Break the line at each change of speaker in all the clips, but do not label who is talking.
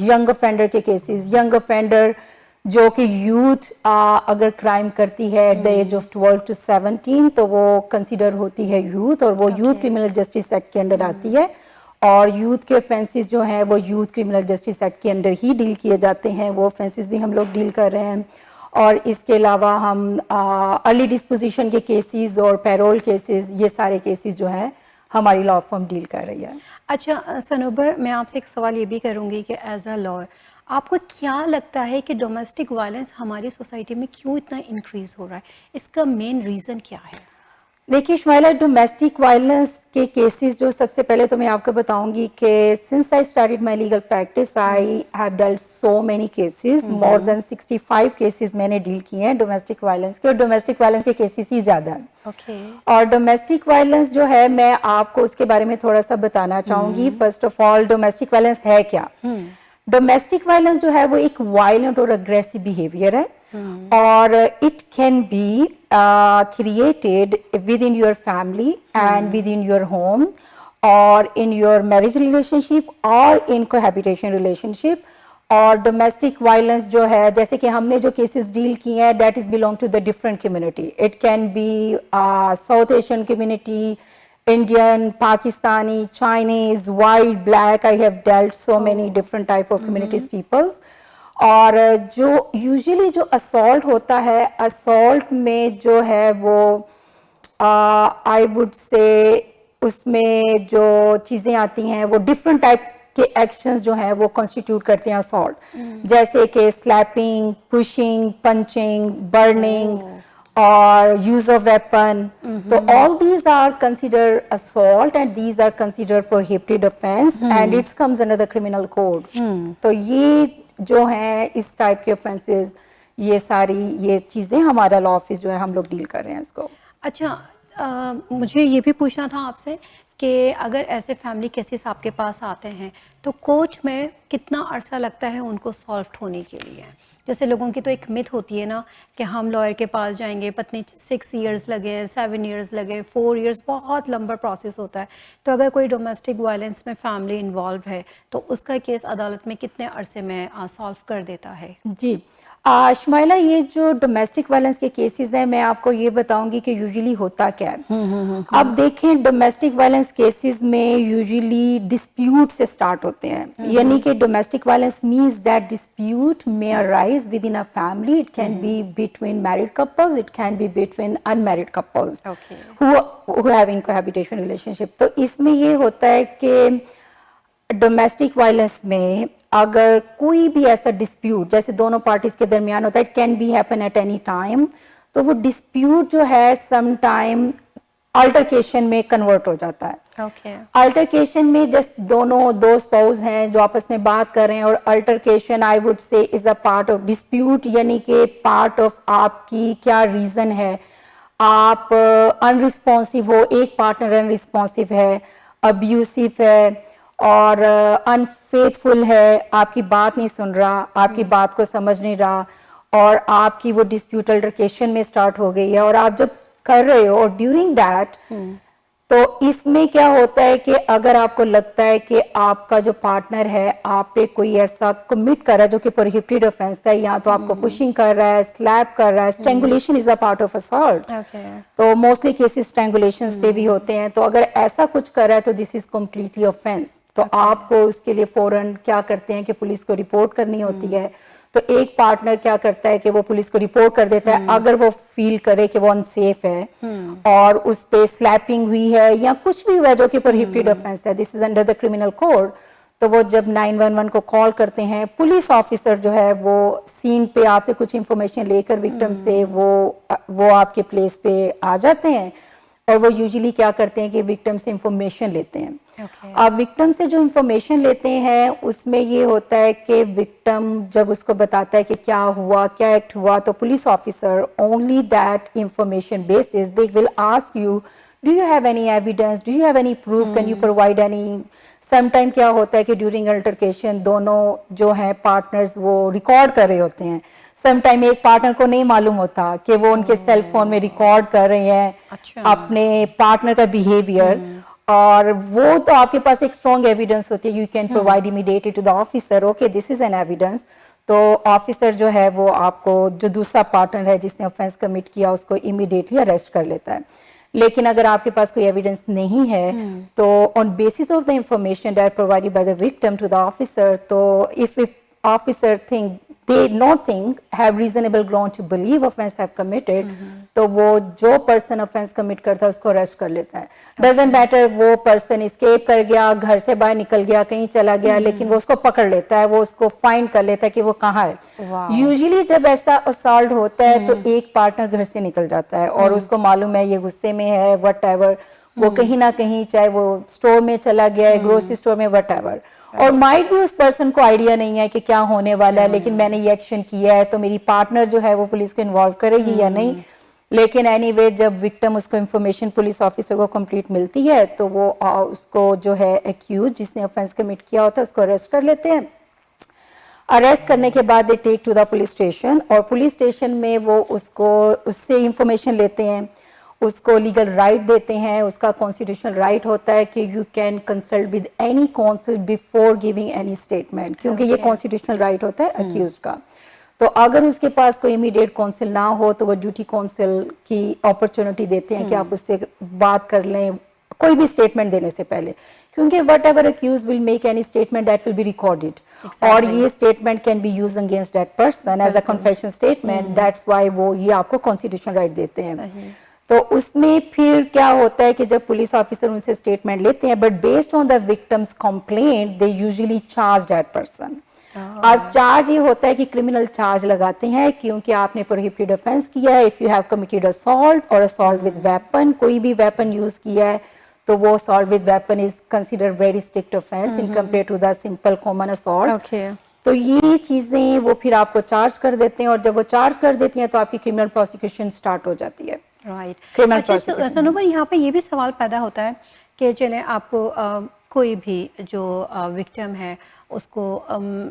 Young offender کے cases, young offender جو کہ یوتھ اگر کرائم کرتی ہے at the age of 12 to 17 تو وہ کنسیڈر ہوتی ہے یوتھ, اور وہ یوتھ کرمنل جسٹس ایکٹ کے انڈر آتی ہے, اور یوتھ کے offences جو ہیں وہ یوتھ کرمنل جسٹس ایکٹ کے انڈر ہی ڈیل کیے جاتے ہیں, وہ offences بھی ہم لوگ ڈیل کر رہے ہیں. اور اس کے علاوہ ہم ارلی ڈسپوزیشن کے کیسز اور پیرول کیسز, یہ سارے کیسز جو ہیں ہماری لا فرم ڈیل کر رہی ہے.
اچھا صنوبر, میں آپ سے ایک سوال یہ بھی کروں گی کہ ایز اے لائر آپ کو کیا لگتا ہے کہ ڈومیسٹک وائلنس ہماری سوسائٹی میں کیوں اتنا انکریز ہو رہا ہے, اس کا مین ریزن کیا ہے؟
دیکھیے شمائلہ, ڈومیسٹک وائلنس کے کیسز جو سب سے پہلے تو میں آپ کو بتاؤں گی کہ since I started my legal practice I have dealt so many cases, more than 65 cases میں نے ڈیل کیے ہیں ڈومیسٹک وائلنس کے, اور ڈومیسٹک وائلنس کے کیسز ہی زیادہ ہیں.
اوکے.
اور ڈومیسٹک وائلنس جو ہے میں آپ کو اس کے بارے میں تھوڑا سا بتانا چاہوں گی. First of all domestic violence ہے کیا؟ ڈومیسٹک وائلنس جو ہے وہ ایک وائلنٹ اور اگریسو بیہیویئر ہے, اور it can be created within your family and within your home or in your marriage relationship or in cohabitation relationship. اور ڈومیسٹک وائلنس جو ہے جیسے کہ ہم نے جو کیسز ڈیل کیے ہیں that is belong to the different community. It can be South Asian community, Indian, Pakistani, Chinese, white, black. I have dealt so many different type of communities peoples. اور جو یوزلی جو assault ہوتا ہے, assault میں جو ہے وہ آئی would سے اس میں جو چیزیں آتی ہیں وہ ڈفرینٹ ٹائپ کے ایکشنز جو ہیں وہ کنسٹیٹیوٹ کرتے ہیں اسالٹ, جیسے کہ سلیپنگ, پشنگ, پنچنگ, برننگ اور یوز آف ویپن. تو all these are considered assault and these are considered prohibited offense and it comes under the criminal code. تو یہ جو ہیں اس ٹائپ کے offenses, یہ ساری یہ چیزیں ہمارا لا آفس جو ہے ہم لوگ ڈیل کر رہے ہیں اس کو.
اچھا مجھے یہ بھی پوچھنا تھا آپ سے کہ اگر ایسے فیملی کیسز آپ کے پاس آتے ہیں تو کورٹ میں کتنا عرصہ لگتا ہے ان کو سالو ہونے کے لیے؟ جیسے لوگوں کی تو ایک مت ہوتی ہے نا کہ ہم لائر کے پاس جائیں گے, پتنی 6 ایئرز لگے, 7 ایئرز لگے, 4 ایئرز, بہت لمبا پروسیس ہوتا ہے. تو اگر کوئی ڈومیسٹک وائلنس میں فیملی انوالو ہے تو اس کا کیس عدالت میں کتنے عرصے میں سالو کر دیتا ہے؟
جی شمائلہ, یہ جو ڈومیسٹک وائلنس کے کیسز ہیں میں آپ کو یہ بتاؤں گی کہ یوزلی ہوتا کیا ہے. اب دیکھیں ڈومیسٹک وائلنس کیسز میں یوزلی ڈسپیوٹ سے سٹارٹ ہوتے ہیں, یعنی کہ domestic violence means that dispute may arise within a family. It can be between married couples, it can be between unmarried couples who have in cohabitation relationship. تو اس میں یہ ہوتا ہے کہ ڈومیسٹک وائلنس میں اگر کوئی بھی ایسا ڈسپیوٹ جیسے دونوں پارٹیز کے درمیان ہوتا ہے, it can be happen at any time, تو وہ ڈسپیوٹ جو ہے سم ٹائم آلٹرکیشن میں کنورٹ ہو جاتا ہے. آلٹرکیشن میں جس دو اسپاؤز ہیں جو آپس میں بات کر رہے ہیں, اور آلٹرکیشن I would say is a part of dispute, یعنی کہ پارٹ آف آپ کی کیا ریزن ہے, آپ ان رسپانسو ہو, ایک پارٹنر ان رسپانسو ہے, ابیوسو ہے اور انفیتھفل ہے, آپ کی بات نہیں سن رہا, آپ کی بات کو سمجھ نہیں رہا, اور آپ کی وہ ڈسپیوٹ آلٹرکیشن میں سٹارٹ ہو گئی ہے, اور آپ جب کر رہے ہو اور ڈیورنگ دیٹ تو اس میں کیا ہوتا ہے کہ اگر آپ کو لگتا ہے کہ آپ کا جو پارٹنر ہے آپ پہ کوئی ایسا کمٹ کر رہا ہے جو کہ پروہیبٹڈ آفینس ہے, یا تو آپ کو پشنگ کر رہا ہے, سلیپ کر رہا ہے, اسٹرینگولیشن از اے پارٹ آف اسالٹ, تو موسٹلی کیسز اسٹرینگولیشنز پہ بھی ہوتے ہیں. تو اگر ایسا کچھ کر رہا ہے تو دس از کمپلیٹلی آفینس, تو آپ کو اس کے لیے فوراً کیا کرتے ہیں کہ پولیس کو رپورٹ کرنی ہوتی ہے. تو ایک پارٹنر کیا کرتا ہے کہ وہ پولیس کو رپورٹ کر دیتا ہے اگر وہ فیل کرے کہ وہ انسیف ہے اور اس پہ سلیپنگ ہوئی ہے یا کچھ بھی ہوا ہے جو کہ پروہیبٹڈ آفینس ہے, this is under the criminal code. تو وہ جب 911 کو کال کرتے ہیں, پولیس آفیسر جو ہے وہ سین پہ آپ سے کچھ انفارمیشن لے کر وکٹم سے وہ آپ کے پلیس پہ آ جاتے ہیں, اور وہ یوزلی کیا کرتے ہیں کہ وکٹم سے انفارمیشن لیتے ہیں. اب وکٹم سے جو انفارمیشن لیتے ہیں اس میں یہ ہوتا ہے کہ وکٹم جب اس کو بتاتا ہے کہ کیا ہوا, کیا ایکٹ ہوا, تو police officer only that information basis they will ask you do you have any evidence, do you have any proof, can you provide any. Some time کیا ہوتا ہے کہ ڈیورنگ الٹرکیشن دونوں جو ہیں پارٹنرز وہ ریکارڈ کر رہے ہوتے ہیں. سم ٹائم ایک پارٹنر کو نہیں معلوم ہوتا کہ وہ ان کے سیل فون میں ریکارڈ کر رہے ہیں اپنے پارٹنر کا بیہیویئر, اور وہ تو آپ کے پاس ایک اسٹرانگ ایویڈنس ہوتی ہے, you can provide immediately to the officer, okay this is an evidence. تو آفیسر جو ہے وہ آپ کو, جو دوسرا پارٹنر ہے جس نے آفینس کمٹ کیا, اس کو امیڈیٹلی اریسٹ کر لیتا ہے. لیکن اگر آپ کے پاس کوئی ایویڈنس نہیں ہے تو on basis of the information that provided by the victim to the officer, تو if officer think they not think have reasonable ground to believe offense have committed, تو وہ جو پرسن offense commit کرتا ہے اس کو arrest کر لیتا ہے. doesn't matter وہ پرسن escape کر گیا, گھر سے باہر نکل گیا, کہیں چلا گیا, لیکن وہ اس کو پکڑ لیتا ہے, وہ اس کو فائنڈ کر لیتا ہے کہ وہ کہاں ہے. یوزلی جب ایسا assault ہوتا ہے تو ایک پارٹنر گھر سے نکل جاتا ہے اور اس کو معلوم ہے یہ غصے میں ہے, وٹ ایور, وہ کہیں نہ کہیں, چاہے وہ اسٹور میں چلا گیا ہے, گروسری اسٹور میں, وٹ ایور, اور مائٹ بھی اس پرسن کو آئیڈیا نہیں ہے کہ کیا ہونے والا ہے, لیکن میں نے یہ ایکشن کیا ہے تو میری پارٹنر جو ہے وہ پولیس کو انوالو کرے گی یا نہیں. لیکن اینی وے جب وکٹم اس کو انفارمیشن پولیس آفیسر کو کمپلیٹ ملتی ہے تو وہ اس کو جو ہے ایکیوز جس نے آفینس کمٹ کیا ہوتا ہے اس کو اریسٹ کر لیتے ہیں. اریسٹ کرنے کے بعد دے ٹیک ٹو دا پولیس اسٹیشن, اور پولیس اسٹیشن میں وہ اس سے انفارمیشن لیتے ہیں, اس کو لیگل رائٹ دیتے ہیں. اس کا کانسٹیٹیوشنل رائٹ ہوتا ہے کہ you can consult with any council before giving any statement, کیونکہ یہ کانسٹیٹیوشنل رائٹ ہوتا ہے اکیوزڈ کا. تو اگر اس کے پاس کوئی امیڈیٹ کونسل نہ ہو تو وہ ڈیوٹی کونسل کی اپرچونٹی دیتے ہیں کہ آپ اس سے بات کر لیں کوئی بھی اسٹیٹمنٹ دینے سے پہلے, کیونکہ whatever accuse will make any statement that will be recorded, اور یہ statement can be use against that person as a confession statement. That's why وہ یہ آپ کو کانسٹیٹیوشنل رائٹ دیتے ہیں. تو اس میں پھر کیا ہوتا ہے کہ جب پولیس آفیسر ان سے اسٹیٹمنٹ لیتے ہیں, but based on the victims complaint they usually charge that person. اور چارج یہ ہوتا ہے کہ کرمنل چارج لگاتے ہیں کیونکہ آپ نے پروہیبٹڈ آفینس کیا ہے. If you have committed assault اور اسالٹ ود ویپن, کوئی بھی ویپن یوز کیا ہے تو وہ assault with weapon is consider very strict offence in compare to the simple common assault. تو یہ چیزیں وہ پھر آپ کو چارج کر دیتے ہیں, اور جب وہ چارج کر دیتی ہیں تو آپ کی کرمنل پروسیکیوشن اسٹارٹ ہو جاتی ہے.
رائٹ. اچھا سنو بھائی, یہاں پہ یہ بھی سوال پیدا ہوتا ہے کہ چلیں آپ کو کوئی بھی جو وکٹم ہے اس کو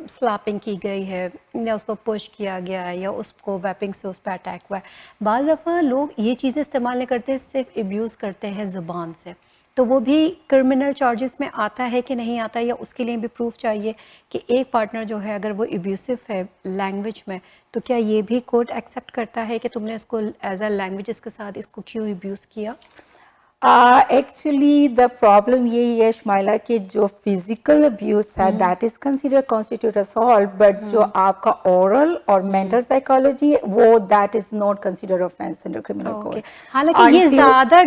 سلاپنگ کی گئی ہے یا اس کو پش کیا گیا ہے یا اس کو ویپنگ سے اس پہ اٹیک ہوا ہے, بعض دفعہ لوگ یہ چیزیں استعمال نہیں کرتے, صرف ابیوز کرتے ہیں زبان سے, تو وہ بھی کرمنل چارجز میں آتا ہے کہ نہیں آتا, یا اس کے لیے بھی پروف چاہیے کہ ایک پارٹنر جو ہے اگر وہ ابیوسو ہے لینگویج میں, تو کیا یہ بھی کورٹ ایکسیپٹ کرتا ہے کہ تم نے اس کو ایز اے لینگویجز کے ساتھ اس کو کیوں ابیوز کیا؟
ایکچولی دا پرابلم یہی ہے شمائلہ کہ جو فزیکل ابیوز ہے that is consider constitute assault, but جو آپ کا اورل اور مینٹل سائیکالوجی وہ that is not consider offence under criminal code.
حالانکہ یہ زیادہ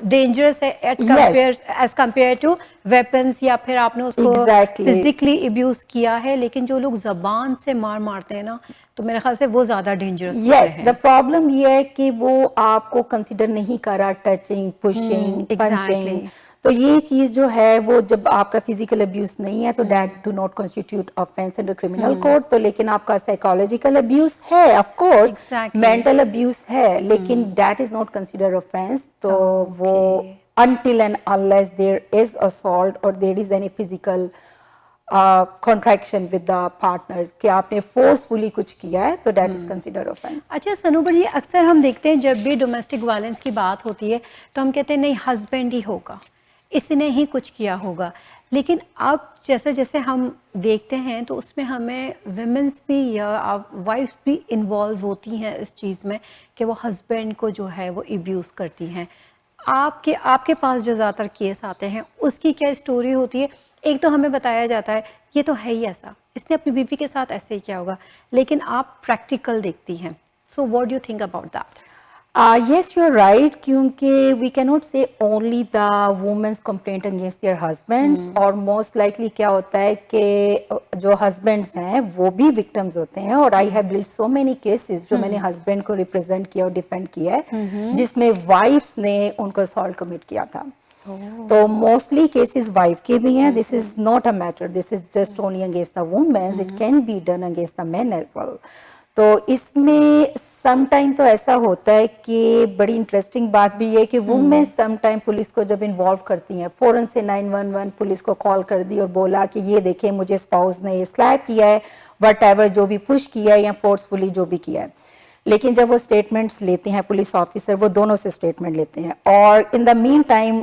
ڈینجرس ہے ایز کمپیئر ٹو ویپنس, یا پھر آپ نے اس کو فزیکلی ابیوز کیا ہے, لیکن جو لوگ زبان سے مارتے ہیں نا تو میرے خیال سے وہ زیادہ ڈینجرس ہوتے ہیں.
یس, دا پرابلم یہ ہے کہ وہ آپ کو کنسیڈر نہیں کر رہا ٹچنگ, پشنگ, پنچنگ. تو یہ چیز جو ہے وہ جب آپ کا فزیکل ابیوز نہیں ہے تو that do not constitute offence under criminal code. تو لیکن آپ کا سائیکالوجیکل ابیوز ہے, آف کورس مینٹل ابیوز ہے, لیکن that is not consider offence. تو وہ until and unless there is assault or there is any physical contraction with the partner کہ آپ نے فورسفلی کچھ کیا ہے تو دیٹ از کنسیڈر آفینس.
اچھا سنو بڑی, اکثر ہم دیکھتے ہیں جب بھی ڈومیسٹک وائلنس کی بات ہوتی ہے تو ہم کہتے ہیں نہیں ہسبینڈ ہی ہوگا, اس نے ہی کچھ کیا ہوگا, لیکن اب جیسے جیسے ہم دیکھتے ہیں تو اس میں ہمیں ویمنس بھی یا وائف بھی انوالو ہوتی ہیں اس چیز میں کہ وہ ہسبینڈ کو جو ہے وہ ابیوز کرتی ہیں. آپ کے پاس جو زیادہ تر کیس آتے ہیں اس کی کیا اسٹوری ہوتی ہے؟ ایک تو ہمیں بتایا جاتا ہے یہ تو ہے ہی ایسا, اس نے اپنی بیوی کے ساتھ ایسے ہی کیا ہوگا, لیکن آپ پریکٹیکل دیکھتی ہیں. So what do you think about that?
Yes you are right, کیونکہ we key not say only the women's complaint against their husbands, اور موسٹ لائکلی کیا ہوتا ہے کہ جو ہسبینڈس ہیں وہ بھی وکٹمز ہوتے ہیں. اور I have dealt so many cases جو میں نے ہسبینڈ کو ریپرزینٹ کیا اور ڈیفینڈ کیا ہے جس میں وائفس نے ان کو اسالٹ کمٹ کیا تھا. تو موسٹلی کیسز وائف کے بھی ہیں. This is not a matter, this is just only against the womens, it can be done against the men as well. تو اس میں سم ٹائم تو ایسا ہوتا ہے کہ بڑی انٹرسٹنگ بات بھی ہے کہ وومین سم ٹائم پولیس کو جب انوالو کرتی ہیں, فوراً سے 911 پولیس کو کال کر دی اور بولا کہ یہ دیکھیں مجھے اسپاؤس نے یہ سلیپ کیا ہے, وٹ ایور جو بھی پش کیا ہے یا فورسفلی جو بھی کیا ہے. لیکن جب وہ اسٹیٹمنٹس لیتے ہیں پولیس آفیسر, وہ دونوں سے اسٹیٹمنٹ لیتے ہیں, اور ان دا مین time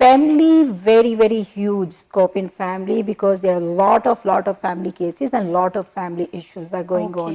family, very huge scope in family because there are lot of family cases and lot of family issues are going on.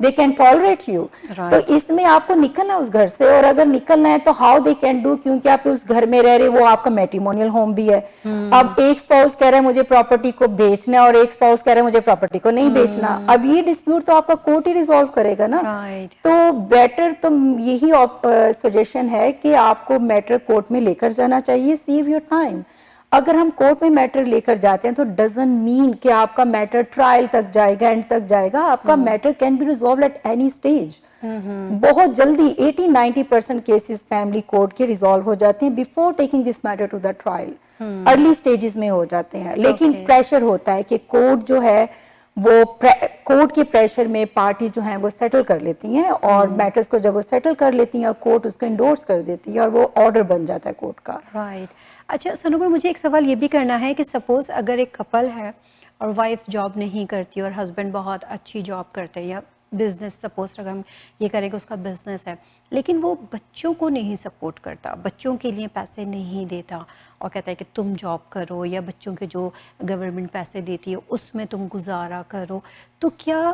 they can tolerate you.
Right.
تو اس میں آپ کو نکلنا اس گھر سے, اور اگر نکلنا ہے تو how they can do, کیونکہ آپ اس گھر میں رہ رہے, وہ آپ کا میٹریمونیل ہوم بھی ہے. اب ایک اسپاؤس کہہ رہا ہے مجھے پراپرٹی کو بیچنا ہے اور ایک اسپاؤس کہہ رہا ہے مجھے پراپرٹی کو نہیں بیچنا, اب یہ ڈسپیوٹ تو آپ کا کورٹ ہی ریزالو کرے گا نا.
Right.
تو بیٹر تو یہی سجیشن ہے کہ آپ کو میٹر کورٹ میں لے کر جانا چاہیے, سیو یور ٹائم. اگر ہم کورٹ میں میٹر لے کر جاتے ہیں تو ڈزنٹ مین کہ آپ کا میٹر ٹرائل تک جائے گا, اینڈ تک جائے گا. آپ کا matter can be resolved at any stage. بہت جلدی 80-90% کیسز فیملی کورٹ کے ریزالو ہو جاتے ہیں before taking this matter to the trial. Early stages میں ہو جاتے ہیں, لیکن پریشر ہوتا ہے کہ کورٹ جو ہے وہ کورٹ کے پریشر میں پارٹیز جو ہیں وہ سیٹل کر لیتی ہیں, اور میٹرز کو جب وہ سیٹل کر لیتی ہیں اور کورٹ اس کو انڈورس کر دیتی ہے اور وہ آرڈر بن جاتا ہے کورٹ کا.
رائٹ. اچھا سنوبر, مجھے ایک سوال یہ بھی کرنا ہے کہ سپوز اگر ایک کپل ہے اور وائف جاب نہیں کرتی اور ہسبینڈ بہت اچھی جاب کرتے ہیں, یا بزنس سپوز اگر ہم یہ کریں کہ اس کا بزنس ہے, لیکن وہ بچوں کو نہیں سپورٹ کرتا, بچوں کے لیے پیسے نہیں دیتا اور کہتا ہے کہ تم جاب کرو یا بچوں کے جو گورنمنٹ پیسے دیتی ہے اس میں تم گزارا کرو, تو کیا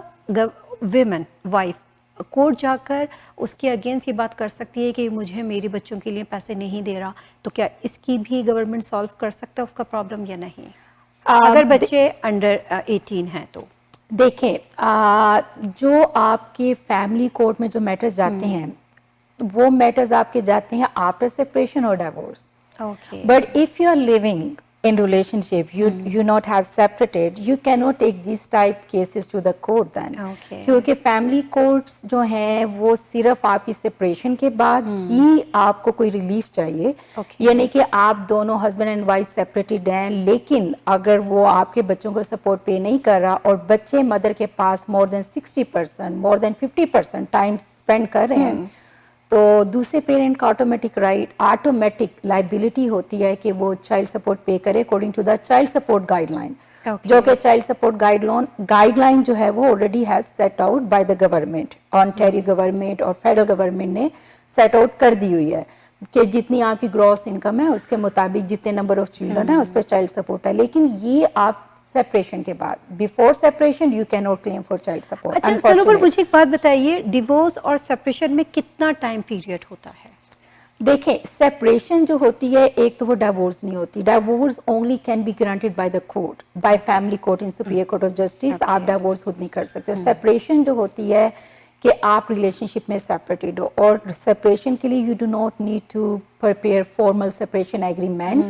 ویمن وائف کورٹ جا کر اس کے اگینسٹ یہ بات کر سکتی ہے کہ مجھے میری بچوں کے لیے پیسے نہیں دے رہا, تو کیا اس کی بھی گورنمنٹ سالو کر سکتا ہے اس کا پرابلم یا نہیں, اگر بچے انڈر 18 ہیں تو؟
دیکھیں, جو آپ کے فیملی کورٹ میں جو میٹرز جاتے ہیں وہ میٹرز آپ کے جاتے ہیں آفٹر سپریشن اور divorce.
Okay.
But if you are living in relationship, you not have separated, you cannot take these type cases to the court then.
Okay.
کیونکہ فیملی کورٹس جو ہیں وہ صرف آپ کی سپریشن کے بعد ہی آپ کو کوئی ریلیف چاہیے. یعنی کہ آپ دونوں ہسبینڈ اینڈ وائف سپریٹڈ ہیں, لیکن اگر وہ آپ کے بچوں کو سپورٹ پے نہیں کر رہا اور بچے مدر کے پاس more than 60%, more than 50% time spend کر رہے ہیں, تو دوسرے پیرنٹ کا آٹومیٹک لائبلٹی ہوتی ہے کہ وہ چائلڈ سپورٹ پے کرے according to the child support guideline, جو کہ چائلڈ سپورٹ گائیڈ لائن جو ہے وہ already has set out by the government. Ontario government اور فیڈرل گورنمنٹ نے سیٹ آؤٹ کر دی ہوئی ہے کہ جتنی آپ کی گراس انکم ہے اس کے مطابق جتنے نمبر آف چلڈرن ہیں اس پہ چائلڈ سپورٹ ہے. لیکن یہ آپ سپریشن کے بعد, before separation you can not claim for child support.
اچھا سنوبر, مجھے ایک بات بتائیے, ڈیورس اور سپریشن میں کتنا ٹائم پیریڈ ہوتا ہے؟
دیکھیں, سپریشن جو ہوتی ہے ایک تو وہ ڈیورس نہیں ہوتی. Divorce only can be granted by the court, by family court in superior court of justice. آپ ڈیورس خود نہیں کر سکتے. سپریشن جو ہوتی ہے کہ آپ ریلیشن شپ میں سپریٹڈ ہو, اور سپریشن کے لیے you do not need to prepare formal separation agreement.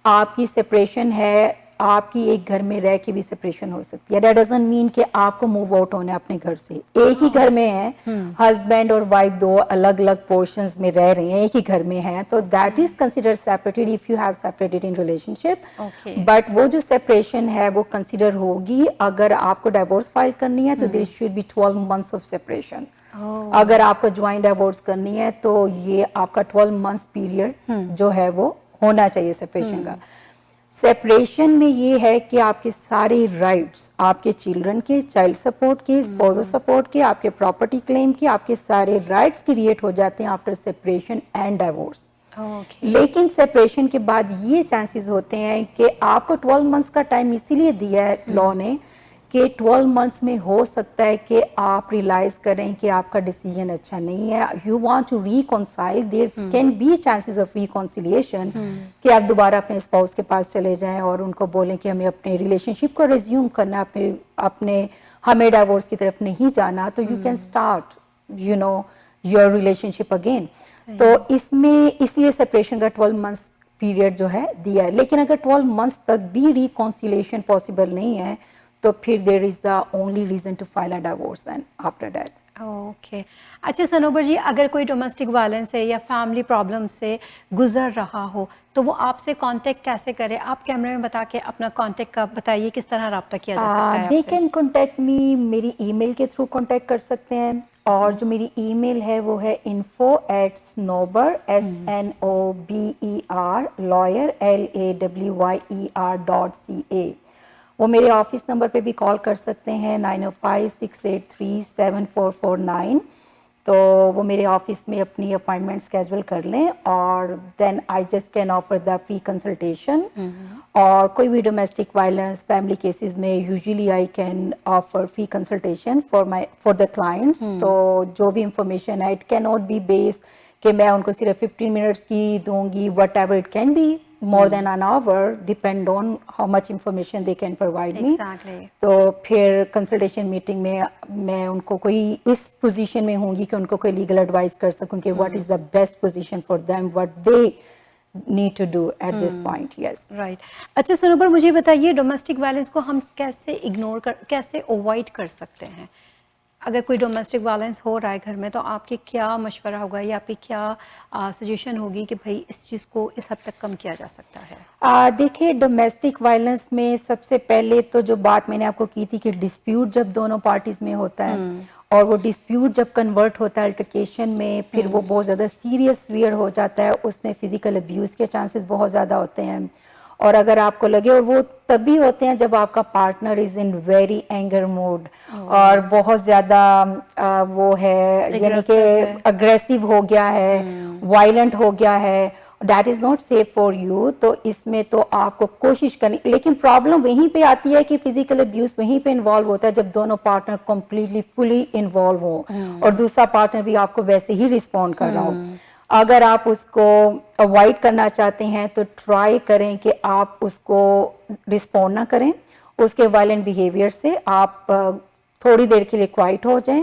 آپ کی سپریشن ہے, آپ کی ایک گھر میں رہ کے بھی سپریشن ہو سکتی ہے. دیٹ ڈزنٹ مین کہ آپ کو موو آؤٹ ہونا ہے اپنے گھر سے. ایک ہی گھر میں ہیں, ہسبینڈ اور وائف دو الگ الگ پورشنز میں رہ رہے ہیں, ایک ہی گھر میں ہیں, تو that is consider separated if you have separated in relation ship. But وہ جو سپریشن ہے وہ کنسیڈر ہوگی اگر آپ کو ڈیورس فائل کرنی ہے تو there should be 12 months of separation. اگر آپ کو جوائنٹ ڈیورس کرنی ہے تو یہ آپ کا 12 months پیریڈ جو ہے وہ ہونا چاہیے سپریشن کا. سپریشن میں یہ ہے کہ آپ کے سارے رائٹس, آپ کے چلڈرن کے, چائلڈ سپورٹ کے, اسپوزل سپورٹ کے, آپ کے پراپرٹی کلیم کے, آپ کے سارے رائٹس کریٹ ہو جاتے ہیں آفٹر سپریشن اینڈ ڈیورس. لیکن سپریشن کے بعد یہ چانسز ہوتے ہیں کہ آپ کو 12 months کا ٹائم اسی لیے دیا ہے لا نے کہ 12 months میں ہو سکتا ہے کہ آپ ریلائز کریں کہ آپ کا ڈیسیجن اچھا نہیں ہے, you want to reconcile, there can be chances of reconciliation کہ آپ دوبارہ اپنے اسپاؤس کے پاس چلے جائیں اور ان کو بولیں کہ ہمیں اپنے ریلیشن شپ کو ریزیوم کرنا, اپنے ہمیں ڈائیورس کی طرف نہیں جانا, تو you can start your relation ship again. تو اس میں اس لیے سپریشن کا 12 months پیریڈ جو ہے دیا ہے. لیکن اگر 12 months تک بھی ریکنسیلیشن پاسبل نہیں ہے تو پھر there is the only reason to file a divorce and after that.
Okay. اچھا سنوبر جی, اگر کوئی ڈومیسٹک وائلنس سے یا فیملی پرابلم سے گزر رہا ہو تو وہ آپ سے کانٹیکٹ کیسے کرے؟ آپ کیمرے میں بتا کے اپنا کانٹیکٹ کا بتائیے, کس طرح رابطہ کیا جا سکتا ہے آپ سے؟
دے کین کانٹیکٹ می, میری ای میل کے تھرو کانٹیکٹ کر سکتے ہیں, اور جو میری ای میل ہے وہ ہے info@snober SNOBER lawyer LAWYER.ca. وہ میرے آفس نمبر پہ بھی کال کر سکتے ہیں 905-683-7449. تو وہ میرے آفس میں اپنی اپائنٹمنٹ اسکیجول کر لیں اور then I just can offer the free consultation. اور کوئی بھی ڈومیسٹک وائلنس فیملی کیسز میں usually I can offer free consultation for the clients. تو جو بھی انفارمیشن ہے it can not be base کہ میں ان کو صرف 15 منٹس کی دوں گی, whatever it can be more than an hour, depend on how much information they can provide me.
Exactly.
تو پھر کنسلٹیشن میٹنگ میں ان کو کوئی اس پوزیشن میں ہوں گی کہ ان کو کوئی لیگل ایڈوائز کر سکوں کہ what is the best position for them, what they need to do at this point. Yes.
Right. اچھا سنوبر, مجھے بتائیے ڈومیسٹک وائلنس کو ہم کیسے کیسے اوائڈ کر سکتے ہیں؟ اگر کوئی ڈومیسٹک وائلنس ہو رہا ہے گھر میں تو آپ کی کیا مشورہ ہوگا یا آپ کی کیا سجیشن ہوگی کہ بھائی اس چیز کو اس حد تک کم کیا جا سکتا ہے؟
دیکھیے ڈومیسٹک وائلنس میں سب سے پہلے تو جو بات میں نے آپ کو کی تھی کہ ڈسپیوٹ جب دونوں پارٹیز میں ہوتا ہے اور وہ ڈسپیوٹ جب کنورٹ ہوتا ہے الٹیکیشن میں, پھر وہ بہت زیادہ سیریس ویئر ہو جاتا ہے, اس میں فزیکل ابیوز کے چانسز بہت زیادہ ہوتے ہیں. اور اگر آپ کو لگے, اور وہ تب بھی ہوتے ہیں جب آپ کا partner is in very anger mood اور بہت زیادہ وہ ہے یعنی کہ اگریسو ہو گیا ہے, وائلنٹ ہو گیا ہے, that is not safe for you. تو اس میں تو آپ کو کوشش کرنی, لیکن پرابلم وہیں پہ آتی ہے کہ فزیکل ابیوز وہیں پہ انوالو ہوتا ہے جب دونوں پارٹنر کمپلیٹلی فلی انوالو ہوں اور دوسرا پارٹنر بھی آپ کو ویسے ہی رسپونڈ کر رہا ہو. اگر آپ اس کو اوائڈ کرنا چاہتے ہیں تو ٹرائی کریں کہ آپ اس کو رسپونڈ نہ کریں, اس کے وائلنٹ بیہیویئر سے آپ تھوڑی دیر کے لیے کوائٹ ہو جائیں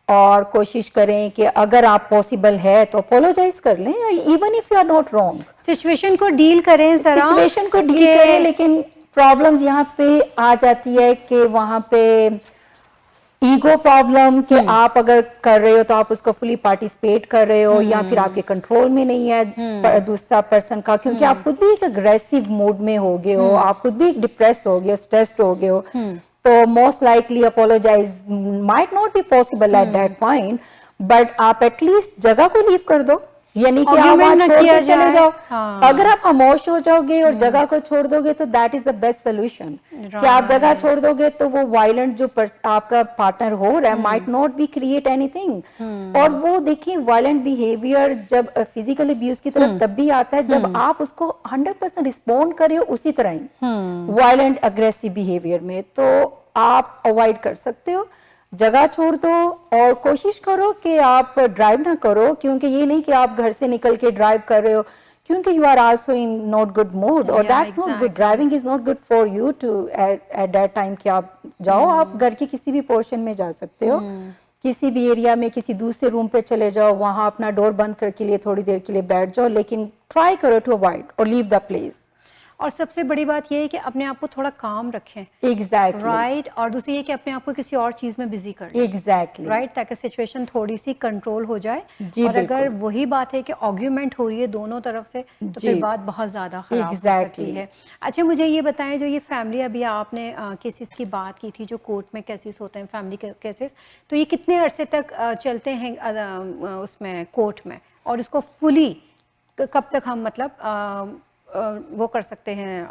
اور کوشش کریں کہ اگر آپ پاسبل ہے تو اپولوجائز کر لیں, even if you are not wrong.
Situation کو ڈیل کریں ذرا,
سچویشن کو ڈیل کریں, لیکن پرابلمز یہاں پہ آ جاتی ہے کہ وہاں پہ ایگو پرابلم کہ آپ اگر کر رہے ہو تو آپ اس کو فلی پارٹیسپیٹ کر رہے ہو یا پھر آپ کے کنٹرول میں نہیں ہے دوسرا پرسن کا, کیونکہ آپ خود بھی ایک اگریسو موڈ میں ہو گئے ہو, آپ خود بھی ایک ڈپریس ہو گئے, اسٹریسڈ ہو گئے ہو. تو most likely apologise might not be possible at that point, but آپ ایٹ لیسٹ جگہ کو لیو کر دو, یعنی کہ آپ وہاں چھوڑ کے چلے جاؤ. اگر آپ خاموش ہو جاؤ گے اور جگہ کو چھوڑ دو گے تو that is the best solution. کہ آپ جگہ چھوڑ دو گے تو وہ وائلنٹ جو آپ کا پارٹنر ہو رہا ہے might not be create anything. اور وہ دیکھیں وائلنٹ بیہیویئر جب فزیکل ابیوز کی طرف تب بھی آتا ہے جب آپ اس کو 100% رسپونڈ کرے ہو اسی طرح ہی وائلنٹ اگریسو بیہیویئر میں. تو آپ اوائڈ کر سکتے ہو, جگہ چھوڑ دو اور کوشش کرو کہ آپ ڈرائیو نہ کرو, کیونکہ یہ نہیں کہ آپ گھر سے نکل کے ڈرائیو کر رہے ہو کیونکہ you are also in not good mood, اور that's not good. Driving is not good for you to at that time کہ آپ جاؤ, آپ گھر کے کسی بھی پورشن میں جا سکتے ہو, کسی بھی ایریا میں کسی دوسرے روم پہ چلے جاؤ, وہاں اپنا ڈور بند کر کے لیے تھوڑی دیر کے لیے بیٹھ جاؤ, لیکن ٹرائی کرو ٹو اوائڈ اور لیو دا پلیس.
اور سب سے بڑی بات یہ ہے کہ اپنے آپ کو تھوڑا کام رکھیں.
Exactly
right. اور دوسری یہ کہ اپنے آپ کو کسی اور چیز میں بزی کر لیں.
ایگزیکٹلی
رائٹ, تاکہ سچویشن تھوڑی سی کنٹرول ہو جائے. اور اگر وہی بات ہے کہ آرگیومنٹ ہو رہی ہے دونوں طرف سے تو پھر بات بہت زیادہ خراب ہو سکتی ہے. اچھا مجھے یہ بتائیں, جو یہ فیملی ابھی آپ نے کیسز کی بات کی تھی, جو کورٹ میں کیسز ہوتے ہیں فیملی کیسز, تو یہ کتنے عرصے تک چلتے ہیں اس میں کورٹ میں, اور اس کو فلی کب تک ہم مطلب وہ کر سکتے ہیں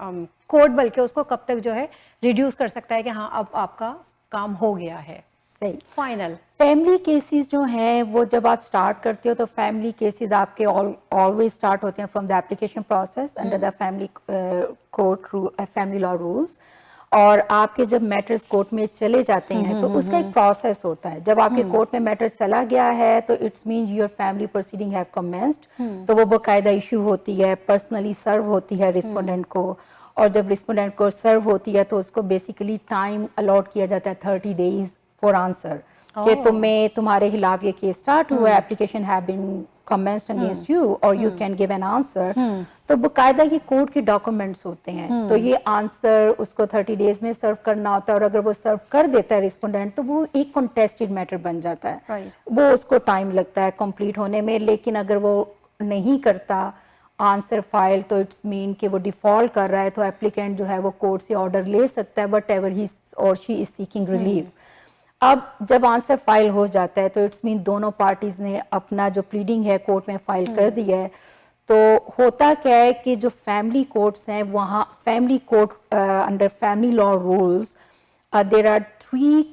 کورٹ, بلکہ اس کو کب تک جو ہے ریڈیوس کر سکتا ہے کہ ہاں اب آپ کا کام ہو گیا ہے
صحیح.
فائنل
فیملی کیسز جو ہیں وہ جب آپ سٹارٹ کرتے ہو تو فیملی کیسز آپ کے آلویز سٹارٹ ہوتے ہیں from the application process under the family court family law rules, اور آپ کے جب میٹرز کورٹ میں چلے جاتے ہیں تو اس کا ایک پروسیس ہوتا ہے. جب آپ کے کورٹ میں میٹر چلا گیا ہے تو it's mean your family proceeding have commenced, تو وہ باقاعدہ ایشو ہوتی ہے, پرسنلی سرو ہوتی ہے رسپونڈنٹ کو, اور جب رسپونڈنٹ کو سرو ہوتی ہے تو اس کو بیسیکلی ٹائم الاٹ کیا جاتا ہے 30 days فار آنسر, کہ تمہارے خلاف یہ کیس اسٹارٹ ہوا ہے, application have been commenced against you or you can give an answer. تو باقاعدہ یہ کورٹ کے ڈاکومنٹس ہوتے ہیں, تو یہ آنسر اس کو 30 days میں سرو کرنا ہوتا ہے, اور اگر وہ سرو کر دیتا ہے رسپونڈنٹ تو وہ ایک کنٹیسٹڈ میٹر بن جاتا ہے, وہ اس کو ٹائم لگتا ہے کمپلیٹ ہونے میں. لیکن اگر وہ نہیں کرتا آنسر فائل تو اٹس مین کہ وہ ڈیفالٹ کر رہا ہے, تو اپلیکینٹ جو ہے وہ کورٹ سے آرڈر لے سکتا ہے وٹ ایور ہی اور شی از سیکنگ ریلیف. اب جب آنسر فائل ہو جاتا ہے تو اٹس مین دونوں پارٹیز نے اپنا جو پلیڈنگ ہے کورٹ میں فائل کر دی ہے. تو ہوتا کیا ہے کہ جو فیملی کورٹس ہیں وہاں family court under family law rules there are 3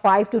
5 to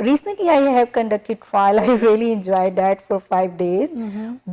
recently I have conducted trial, I really enjoyed that for 5 days,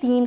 3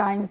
times,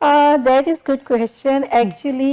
That is good question. Actually,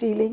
dealing,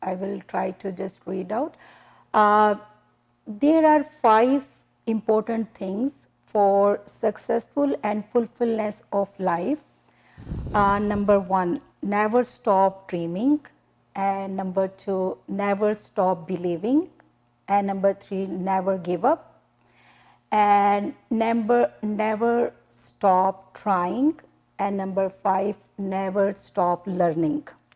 I will try to just read out. There are 5 important things for successful and fulfillment of life. Number 1, never stop dreaming. And number 2, never stop believing. And number 3, never give up. And never stop trying. And number 5, never stop learning.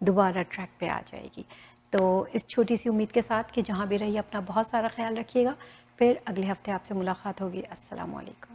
دوبارہ track پہ آ جائے گی. تو اس چھوٹی سی امید کے ساتھ کہ جہاں بھی رہیے اپنا بہت سارا خیال رکھیے گا. پھر اگلے ہفتے آپ سے ملاقات ہوگی. السلام علیکم.